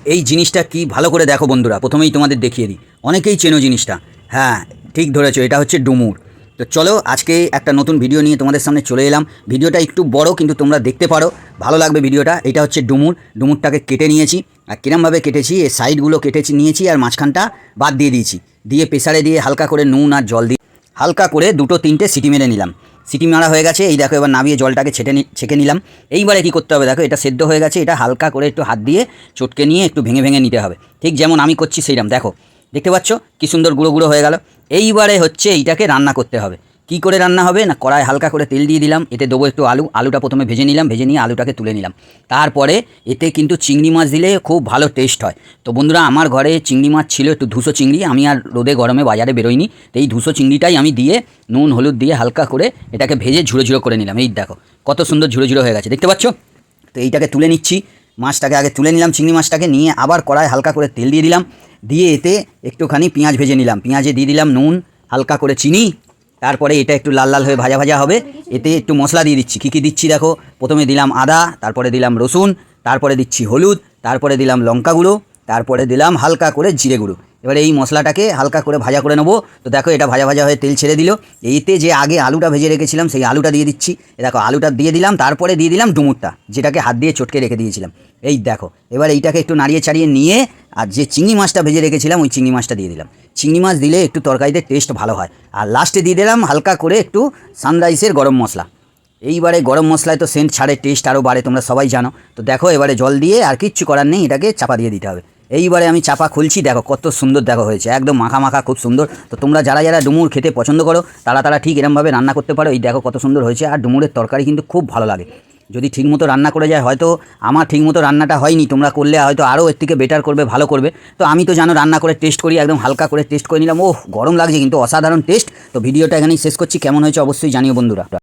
এই জিনিসটা কি ভালো করে দেখো বন্ধুরা, প্রথমেই তোমাদের দেখিয়ে দিই। অনেকেই চেনো জিনিসটা। হ্যাঁ, ঠিক ধরেছো, এটা হচ্ছে ডুমুর। তো চলো আজকে একটা নতুন ভিডিও নিয়ে তোমাদের সামনে চলে এলাম। ভিডিওটা একটু বড়, কিন্তু তোমরা দেখতে পারো, ভালো লাগবে ভিডিওটা। এটা হচ্ছে ডুমুর। ডুমুরটাকে কেটে নিয়েছি, আর কিরমভাবে কেটেছি, এই সাইডগুলো কেটেছি নিয়েছি, আর মাঝখানটা বাদ দিয়ে দিয়েছি। দিয়ে প্রেসারে দিয়ে হালকা করে নুন আর জল দিয়ে হালকা করে 2-3টে সিটি মেরে নিলাম। সিটি মারা হয়ে গেছে, এই দেখো এবার নামিয়ে জলটাকে ছেঁকে নিলাম। এইবারে কী করতে হবে দেখো, এটা সেদ্ধ হয়ে গেছে, এটা হালকা করে একটু হাত দিয়ে চটকে নিয়ে একটু ভেঙে ভেঙে নিতে হবে, ঠিক যেমন আমি করছি সেইরকম। দেখো, দেখতে পাচ্ছ কী সুন্দর গুঁড়ো গুঁড়ো হয়ে গেল। এইবারে হচ্ছে এইটাকে রান্না করতে হবে। কি করে রান্না হবে না, কড়াই হালকা করে তেল দিয়ে দিলাম, এতে দেবো একটু আলুটা প্রথমে ভেজে নিলাম, ভেজে নিয়ে আলুটাকে তুলে নিলাম। তারপরে এতে কিন্তু চিংড়ি মাছ দিলে খুব ভালো টেস্ট হয়। তো বন্ধুরা, আমার ঘরে চিংড়ি মাছ ছিল, একটু ধুসো চিংড়ি, আমি আর রোদে গরমে বাজারে বেরোইনি, তো এই ধুসো চিংড়িটাই আমি দিয়ে নুন হলুদ দিয়ে হালকা করে এটাকে ভেজে ঝুড়ো ঝুড়ো করে নিলাম। এই দেখো কত সুন্দর ঝুড়ো ঝুড়ো হয়ে গেছে, দেখতে পাচ্ছ? তো এইটাকে তুলে নিচ্ছি। মাছটাকে আগে তুলে নিলাম, চিংড়ি মাছটাকে নিয়ে আবার কড়াই হালকা করে তেল দিয়ে দিলাম, দিয়ে এতে একটুখানি পেঁয়াজ ভেজে নিলাম। পেঁয়াজে দিয়ে দিলাম নুন, হালকা করে চিনি। তারপরে এটা একটু লাল লাল হয়ে ভাজা ভাজা হবে, এতে একটু মশলা দিয়ে দিচ্ছি। কী কী দিচ্ছি দেখো, প্রথমে দিলাম আদা, তারপরে দিলাম রসুন, তারপরে দিচ্ছি হলুদ, তারপরে দিলাম লঙ্কা গুঁড়ো, তারপরে দিলাম হালকা করে জিরে গুঁড়ো। এবারে এই মশলাটাকে হালকা করে ভাজা করে নেবো। তো দেখো এটা ভাজা ভাজা হয়ে তেল ছেড়ে দিল। এইতে যে আগে আলুটা ভেজে রেখেছিলাম সেই আলুটা দিয়ে দিচ্ছি। দেখো আলুটা দিয়ে দিলাম, তারপরে দিয়ে দিলাম ডুমুরটা, যেটাকে হাত দিয়ে চটকে রেখে দিয়েছিলাম। এই দেখো, এবার এইটাকে একটু নাড়িয়ে চাড়িয়ে নিয়ে আর যে চিংড়ি মাছটা ভেজে রেখেছিলাম ওই চিংড়ি মাছটা দিয়ে দিলাম। চিংড়ি মাছ দিলে একটু তরকারিতে টেস্ট ভালো হয়। আর লাস্টে দিয়ে দিলাম হালকা করে একটু সানরাইসের গরম মশলা। এইবারে গরম মশলায় তো সেন্ট ছাড়ে, টেস্ট আরও বাড়ে, তোমরা সবাই জানো। তো দেখো এবারে জল দিয়ে আর কিচ্ছু করার নেই, এটাকে চাপা দিয়ে দিতে হবে। এইবারে আমি চাপা খুলছি, দেখো কত সুন্দর দেখো হয়েছে, একদম মাখা মাখা, খুব সুন্দর। তো তোমরা যারা যারা ডুমুর খেতে পছন্দ করো তারা ঠিক এরমভাবে রান্না করতে পারো। এই দেখো কত সুন্দর হয়েছে। আর ডুমুরের তরকারি কিন্তু খুব ভালো লাগে যদি ঠিকমতো রান্না করে যায়। হয়তো আমার ঠিকমতো রান্নাটা হয়নি, তোমরা করলে হয়তো আরও এর থেকে বেটার করবে, ভালো করবে। তো আমি তো জানো রান্না করে টেস্ট করি, একদম হালকা করে টেস্ট করে নিলাম। ওহ, গরম লাগছে কিন্তু অসাধারণ টেস্ট। তো ভিডিওটা এখানেই শেষ করছি, কেমন হয়েছে অবশ্যই জানিও বন্ধুরা।